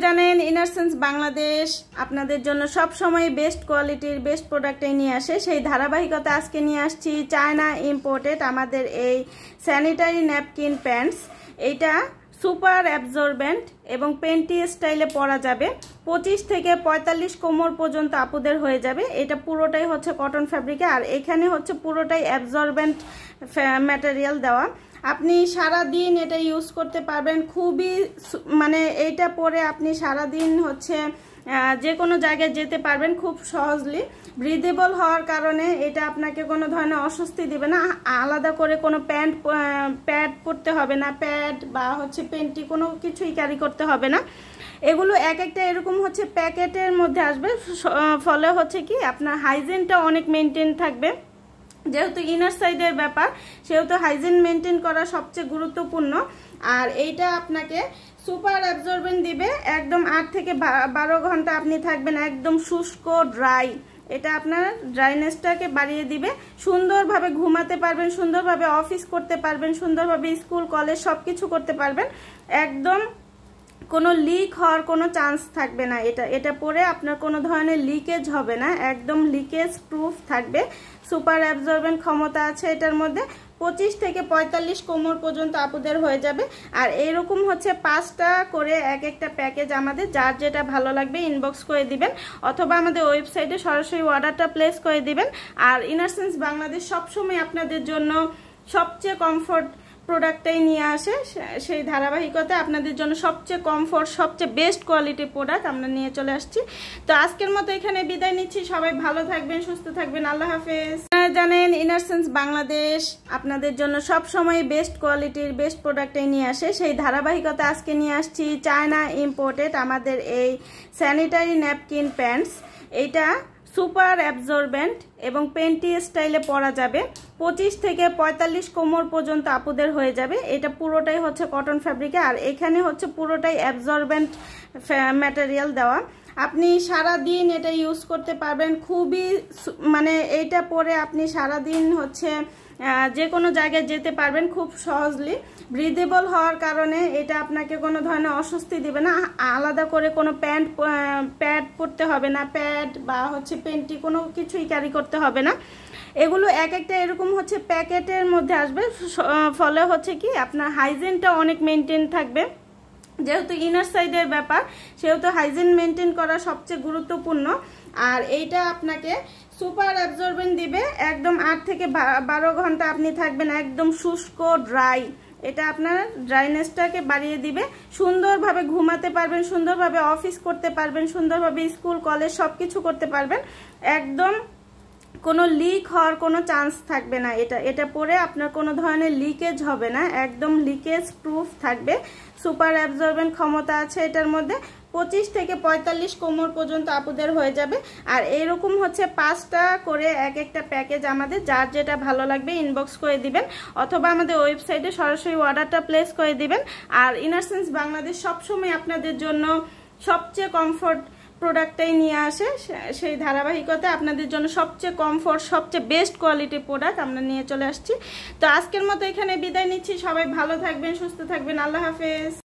জানেন ইনারসেন্স বাংলাদেশ আপনাদের জন্য সব সময় বেস্ট কোয়ালিটির বেস্ট প্রোডাক্টই নিয়ে আসে। সেই ধারাবাহিকতা আজকে নিয়ে আসছি চায়না ইম্পোর্টেড আমাদের এই স্যানিটারি ন্যাপকিন প্যান্টস। এইটা সুপার অ্যাবজর্বেন্ট এবং পেন্টি স্টাইলে পরা যাবে। 25 থেকে 45 কোমর পর্যন্ত আপুদের হয়ে যাবে। এটা পুরোটাই হচ্ছে কটন ফ্যাব্রিকে, আর এখানে হচ্ছে পুরোটাই অ্যাবজর্বেন্ট ম্যাটেরিয়াল দেওয়া। আপনি সারা দিন এটা ইউজ করতে পারবেন, খুবই মানে এইটা পরে আপনি সারা দিন হচ্ছে যে কোনো জায়গায় যেতে পারবেন খুব সহজলি। ব্রিদেবল হওয়ার কারণে এটা আপনাকে কোনো ধরনের অস্বস্তি দিবে না। আলাদা করে কোনো প্যাড পরতে হবে না, প্যাড বা হচ্ছে পেন্টি কোনো কিছুই ক্যারি করতে হবে না। এগুলো এক একটা এরকম হচ্ছে প্যাকেটের মধ্যে আসবে, ফলে হচ্ছে কি আপনার হাইজিনটা অনেক মেনটেন থাকবে। যেহেতু ইনার সাইডের ব্যাপার, সেহেতু হাইজিন মেনটেন করা সবচেয়ে গুরুত্বপূর্ণ। আর এইটা আপনাকে সুপার অ্যাবজর্বেন্ট দিবে, একদম 8 থেকে 12 ঘন্টা আপনি থাকবেন একদম শুষ্ক ড্রাই। এটা আপনার ড্রাইনেসটাকে বাড়িয়ে দিবে, সুন্দরভাবে ঘুমাতে পারবেন, সুন্দরভাবে অফিস করতে পারবেন, সুন্দরভাবে স্কুল কলেজ সব কিছু করতে পারবেন। একদম কোনো লিক হওয়ার কোনো চান্স থাকবে না। এটা পরে আপনার কোনো ধরনের লিকেজ হবে না, একদম লিকেজ প্রুফ থাকবে। সুপার অ্যাবজর্বেন্ট ক্ষমতা আছে এটার মধ্যে। 25 থেকে 45 কোমর পর্যন্ত আপুদের হয়ে যাবে। আর এইরকম হচ্ছে 5টা করে এক একটা প্যাকেজ আমাদের, যার যেটা ভালো লাগবে ইনবক্স করে দিবেন, অথবা আমাদের ওয়েবসাইটে সরাসরি অর্ডারটা প্লেস করে দিবেন। আর ইনারসেন্স বাংলাদেশ সবসময় আপনাদের জন্য সবচেয়ে কমফোর্ট প্রোডাক্টটাই নিয়ে আসে। সেই ধারাবাহিকতা আপনাদের জন্য সবচেয়ে কমফোর্ট সবচেয়ে বেস্ট কোয়ালিটির প্রোডাক্ট আমরা নিয়ে চলে আসছি। তো আজকের মতো এখানে বিদায় নিচ্ছি। সবাই ভালো থাকবেন, সুস্থ থাকবেন, আল্লাহ হাফেজ। জানেন ইনারসেন্স বাংলাদেশ আপনাদের জন্য সব সময় বেস্ট কোয়ালিটির বেস্ট প্রোডাক্টই নিয়ে আসে। সেই ধারাবাহিকতা আজকে নিয়ে আসছি চায়না ইম্পোর্টেড আমাদের এই স্যানিটারি ন্যাপকিন প্যান্টস। এইটা সুপার অ্যাবজর্বেন্ট এবং পেন্টি স্টাইলে পরা যাবে। 25 থেকে 45 কোমর পর্যন্ত আপুদের হয়ে যাবে। এটা পুরোটাই হচ্ছে কটন ফ্যাব্রিকে, আর এখানে হচ্ছে পুরোটাই অ্যাবজর্বেন্ট ম্যাটেরিয়াল দেওয়া। আপনি সারা দিন এটা ইউজ করতে পারবেন, খুবই মানে এইটা পরে আপনি সারা দিন হচ্ছে যে কোনো জায়গায় যেতে পারবেন খুব সহজলি। ব্রিদেবল হওয়ার কারণে এটা আপনাকে কোনো ধরনের অস্বস্তি দিবে না। আলাদা করে কোনো প্যাড পরতে হবে না, প্যাড বা হচ্ছে পেন্টি কোনো কিছুই ক্যারি করতে হবে না। এগুলো এক একটা এরকম হচ্ছে প্যাকেটের মধ্যে আসবে, ফলে হচ্ছে কি আপনার হাইজিনটা অনেক মেনটেন থাকবে। যেহেতু ইনার সাইডের ব্যাপার, সেহেতু হাইজিন মেনটেন করা সবচেয়ে গুরুত্বপূর্ণ। আর এইটা আপনাকে সুপার অ্যাবজর্বেন্ট দিবে, একদম 8 থেকে 12 ঘন্টা আপনি থাকবেন একদম শুষ্ক ড্রাই। এটা আপনার ড্রাইনেসটাকে বাড়িয়ে দিবে, সুন্দরভাবে ঘুমাতে পারবেন, সুন্দরভাবে অফিস করতে পারবেন, সুন্দরভাবে স্কুল কলেজ সব কিছু করতে পারবেন। একদম কোনো লিক হওয়ার কোনো চান্স থাকবে না। এটা পরে আপনার কোনো ধরনের লিকেজ হবে না, একদম লিকেজ প্রুফ থাকবে। সুপার অ্যাবজর্বেন্ট ক্ষমতা আছে এটার মধ্যে। 25 থেকে 45 কোমর পর্যন্ত আপুদের হয়ে যাবে। আর এইরকম হচ্ছে 5টা করে এক একটা প্যাকেজ আমাদের, যার যেটা ভালো লাগবে ইনবক্স করে দিবেন, অথবা আমাদের ওয়েবসাইটে সরাসরি অর্ডারটা প্লেস করে দিবেন। আর ইনারসেন্স বাংলাদেশ সবসময় আপনাদের জন্য সবচেয়ে কমফোর্ট প্রোডাক্টটাই নিয়ে আসে। সেই ধারাবাহিকতা আপনাদের জন্য সবচেয়ে কমফোর্ট সবচেয়ে বেস্ট কোয়ালিটির প্রোডাক্ট আমরা নিয়ে চলে আসছি। তো আজকের মতো এখানে বিদায় নিচ্ছি। সবাই ভালো থাকবেন, সুস্থ থাকবেন, আল্লাহ হাফেজ।